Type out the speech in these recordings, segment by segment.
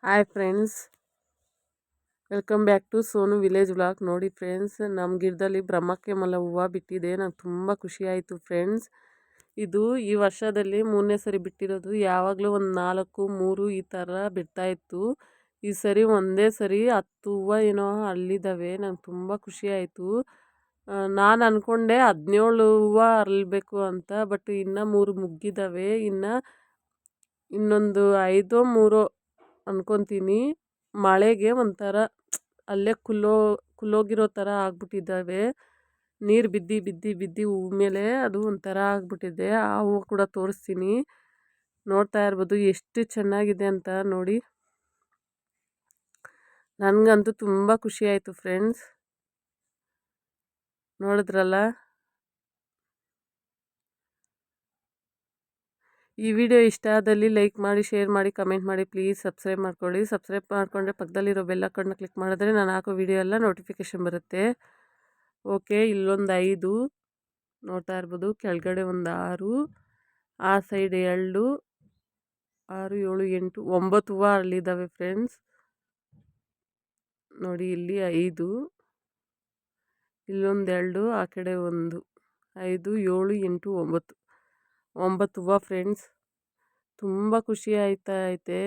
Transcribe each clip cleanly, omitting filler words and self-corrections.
Hi friends, welcome back to Sonu village vlog. ನೋಡಿ friends, ನಮ್ಮ ಗಿಡದಲ್ಲಿ ಬ್ರಹ್ಮಕಮಲ ಹೂವು ಬಿಟ್ಟಿದೆ. ನಂಗೆ ತುಂಬ ಖುಷಿ ಆಯಿತು ಫ್ರೆಂಡ್ಸ್. ಇದು ಈ ವರ್ಷದಲ್ಲಿ 3ನೇ ಸರಿ ಬಿಟ್ಟಿರೋದು. ಯಾವಾಗಲೂ ಒಂದು 4, 3 ಈ ಥರ ಬಿಡ್ತಾಯಿತ್ತು. ಈ ಸರಿ ಒಂದೇ ಸರಿ 10 ಹೂವು ಏನೋ ಅರಳಿದ್ದಾವೆ. ನಂಗೆ ತುಂಬ ಖುಷಿ ಆಯಿತು. ನಾನು ಅಂದ್ಕೊಂಡೆ 17 ಹೂವು ಅರಳಬೇಕು ಅಂತ. ಬಟ್ ಇನ್ನೂ 3 ಮುಗ್ಗಿದ್ದಾವೆ. ಇನ್ನೊಂದು 5 3 ಅನ್ಕೊತೀನಿ. ಮಳೆಗೆ ಒಂಥರ ಅಲ್ಲೇ ಕುಲ್ಲೋಗಿರೋ ಥರ ಆಗ್ಬಿಟ್ಟಿದ್ದಾವೆ. ನೀರು ಬಿದ್ದು ಬಿದ್ದು ಬಿದ್ದು ಹೂವು ಮೇಲೆ ಅದು ಒಂಥರ ಆಗ್ಬಿಟ್ಟಿದೆ. ಆ ಹೂವು ಕೂಡ ತೋರಿಸ್ತೀನಿ, ನೋಡ್ತಾ ಇರ್ಬೋದು ಎಷ್ಟು ಚೆನ್ನಾಗಿದೆ ಅಂತ. ನೋಡಿ, ನನಗಂತೂ ತುಂಬ ಖುಷಿ ಆಯಿತು ಫ್ರೆಂಡ್ಸ್. ನೋಡಿದ್ರಲ್ಲ, ಈ ವಿಡಿಯೋ ಇಷ್ಟ ಆದಲ್ಲಿ ಲೈಕ್ ಮಾಡಿ, ಶೇರ್ ಮಾಡಿ, ಕಮೆಂಟ್ ಮಾಡಿ. ಪ್ಲೀಸ್ ಸಬ್ಸ್ಕ್ರೈಬ್ ಮಾಡ್ಕೊಳ್ಳಿ. ಸಬ್ಸ್ಕ್ರೈಬ್ ಮಾಡಿಕೊಂಡ್ರೆ ಪಕ್ಕದಲ್ಲಿರೋ ಬೆಲ್ ಐಕಾನ್ನ ಕ್ಲಿಕ್ ಮಾಡಿದ್ರೆ ನಾನು ಹಾಕೋ ವಿಡಿಯೋ ಎಲ್ಲ ನೋಟಿಫಿಕೇಷನ್ ಬರುತ್ತೆ. ಓಕೆ, ಇಲ್ಲೊಂದು 5 ನೋಡ್ತಾ ಇರ್ಬೋದು, ಕೆಳಗಡೆ ಒಂದು 6, ಆ ಸೈಡ್ 2, 6, 7, 8, 9 ಹೂವು ಅರಳಿದ್ದಾವೆ ಫ್ರೆಂಡ್ಸ್. ನೋಡಿ, ಇಲ್ಲಿ 5, ಇಲ್ಲೊಂದು 2, ಆ ಕಡೆ 1, 5, 7, 8, 9 ಹೂವು ಫ್ರೆಂಡ್ಸ್. ತುಂಬ ಖುಷಿ ಐತೆ.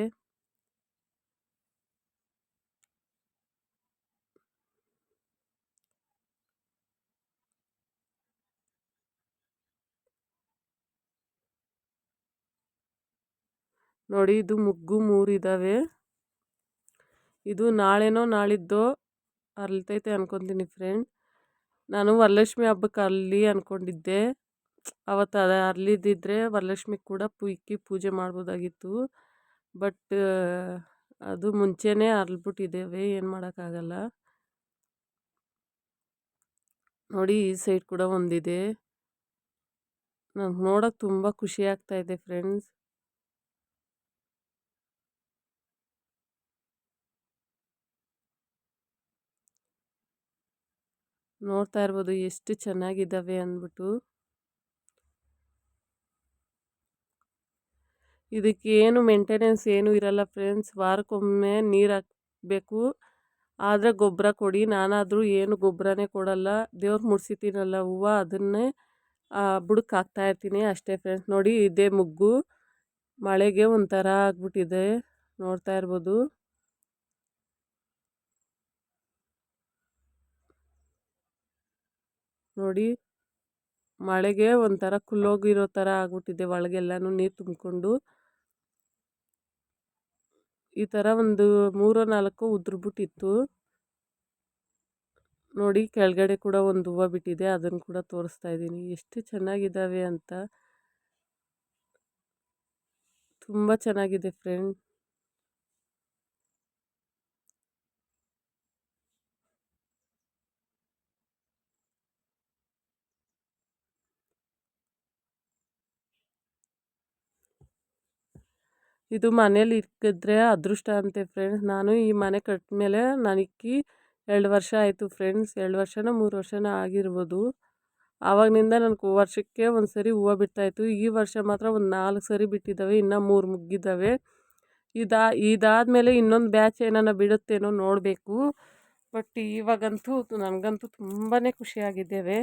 ನೋಡಿ, ಇದು ಮುಗ್ಗು 3 ಇದ್ದಾವೆ. ಇದು ನಾಳೆನೋ ನಾಳಿದ್ದೋ ಅರಳ್ತೈತೆ ಅನ್ಕೊತೀನಿ ಫ್ರೆಂಡ್. ನಾನು ವರಲಕ್ಷ್ಮಿ ಹಬ್ಬಕ್ಕೆ ಅರಳಿ ಅಂದ್ಕೊಂಡಿದ್ದೆ. ಅವತ್ತು ಅದು ಅರಳಿದ್ದಿದ್ರೆ ವರಲಕ್ಷ್ಮಿ ಕೂಡ ಪೂಜೆ ಮಾಡ್ಬೋದಾಗಿತ್ತು. ಬಟ್ ಅದು ಮುಂಚೆನೇ ಅರಳ್ಬಿಟ್ಟಿದ್ದೇವೆ, ಏನು ಮಾಡೋಕ್ಕಾಗಲ್ಲ. ನೋಡಿ, ಈ ಸೈಡ್ ಕೂಡ ಒಂದಿದೆ. ನಂಗೆ ನೋಡೋಕೆ ತುಂಬ ಖುಷಿ ಆಗ್ತಾಯಿದೆ ಫ್ರೆಂಡ್ಸ್. ನೋಡ್ತಾ ಇರ್ಬೋದು ಎಷ್ಟು ಚೆನ್ನಾಗಿದ್ದಾವೆ ಅಂದ್ಬಿಟ್ಟು. ಇದಕ್ಕೆ ಏನು ಮೇಂಟೆನೆನ್ಸ್ ಏನೂ ಇರಲ್ಲ ಫ್ರೆಂಡ್ಸ್. ವಾರಕ್ಕೊಮ್ಮೆ ನೀರು ಹಾಕಬೇಕು. ಆದರೆ ಗೊಬ್ಬರ ಕೊಡಿ. ನಾನಾದರೂ ಏನು ಗೊಬ್ಬರನೇ ಕೊಡಲ್ಲ. ದೇವ್ರು ಮುಡ್ಸಿತೀನಲ್ಲ ಹೂವು, ಅದನ್ನೇ ಬುಡಕ್ಕೆ ಹಾಕ್ತಾಯಿರ್ತೀನಿ ಅಷ್ಟೇ ಫ್ರೆಂಡ್ಸ್. ನೋಡಿ, ಇದೇ ಮುಗ್ಗು ಮಳೆಗೆ ಒಂಥರ ಆಗ್ಬಿಟ್ಟಿದೆ, ನೋಡ್ತಾ ಇರ್ಬೋದು. ನೋಡಿ, ಮಳೆಗೆ ಒಂಥರ ಕುಲ್ಲೋಗಿರೋ ಥರ ಆಗ್ಬಿಟ್ಟಿದೆ. ಒಳಗೆಲ್ಲನೂ ನೀರು ತುಂಬಿಕೊಂಡು ಈ ಥರ ಒಂದು 3 4 ಉದ್ರಬಿಟ್ಟಿತ್ತು. ನೋಡಿ, ಕೆಳಗಡೆ ಕೂಡ ಒಂದು ಹೂವು ಬಿಟ್ಟಿದೆ. ಅದನ್ನು ಕೂಡ ತೋರಿಸ್ತಾ ಇದ್ದೀನಿ, ಎಷ್ಟು ಚೆನ್ನಾಗಿದ್ದಾವೆ ಅಂತ. ತುಂಬ ಚೆನ್ನಾಗಿದೆ ಫ್ರೆಂಡ್. ಇದು ಮನೇಲಿ ಇಕ್ಕಿದ್ರೆ ಅದೃಷ್ಟ ಅಂತೆ ಫ್ರೆಂಡ್ಸ್. ನಾನು ಈ ಮನೆ ಕಟ್ಟ ಮೇಲೆ ನನಗೆ 2 ವರ್ಷ ಆಯಿತು ಫ್ರೆಂಡ್ಸ್. 2 ವರ್ಷನೋ 3 ವರ್ಷನೋ ಆಗಿರ್ಬೋದು. ಆವಾಗಿನಿಂದ ನನಗೆ ವರ್ಷಕ್ಕೆ ಒಂದು ಸರಿ ಹೂವು ಬಿಡ್ತಾಯಿತ್ತು. ಈ ವರ್ಷ ಮಾತ್ರ ಒಂದು 4 ಸರಿ ಬಿಟ್ಟಿದ್ದಾವೆ. ಇನ್ನೂ 3 ಮುಗ್ಗಿದ್ದಾವೆ. ಇದಾದಮೇಲೆ ಇನ್ನೊಂದು ಬ್ಯಾಚ್ ಏನಾನ ಬಿಡುತ್ತೇನೋ ನೋಡಬೇಕು. ಬಟ್ ಇವಾಗಂತೂ ನನಗಂತೂ ತುಂಬಾ ಖುಷಿಯಾಗಿದ್ದೇವೆ.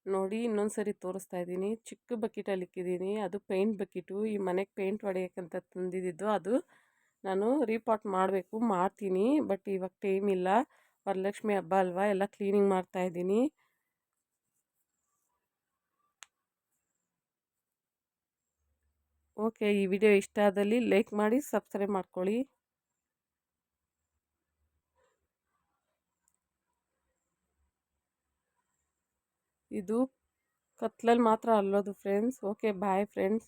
ನೋಡಿ, ಇನ್ನೊಂದು ಸರಿ ತೋರಿಸ್ತಾ ಇದ್ದೀನಿ. ಚಿಕ್ಕ ಬಕೆಟಲ್ಲಿ ಇಕ್ಕಿದ್ದೀನಿ. ಅದು ಪೇಂಟ್ ಬಕೆಟು. ಈ ಮನೆಗೆ ಪೇಂಟ್ ಹೊಡೆಯೋಕ್ಕಂತ ತಂದಿದ್ದು. ಅದು ನಾನು ರೀಪಾಟ್ ಮಾಡಬೇಕು, ಮಾಡ್ತೀನಿ. ಬಟ್ ಇವಾಗ ಟೈಮ್ ಇಲ್ಲ. ವರಲಕ್ಷ್ಮಿ ಹಬ್ಬ ಅಲ್ವಾ, ಎಲ್ಲ ಕ್ಲೀನಿಂಗ್ ಮಾಡ್ತಾಯಿದ್ದೀನಿ. ಓಕೆ, ಈ ವಿಡಿಯೋ ಇಷ್ಟ ಆದಲ್ಲಿ ಲೈಕ್ ಮಾಡಿ, ಸಬ್ಸ್ಕ್ರೈಬ್ ಮಾಡ್ಕೊಳ್ಳಿ. ಇದು ಕತ್ಲಲ್ಲಿ ಮಾತ್ರ ಅಲ್ಲೋದು ಫ್ರೆಂಡ್ಸ್. Okay, bye friends.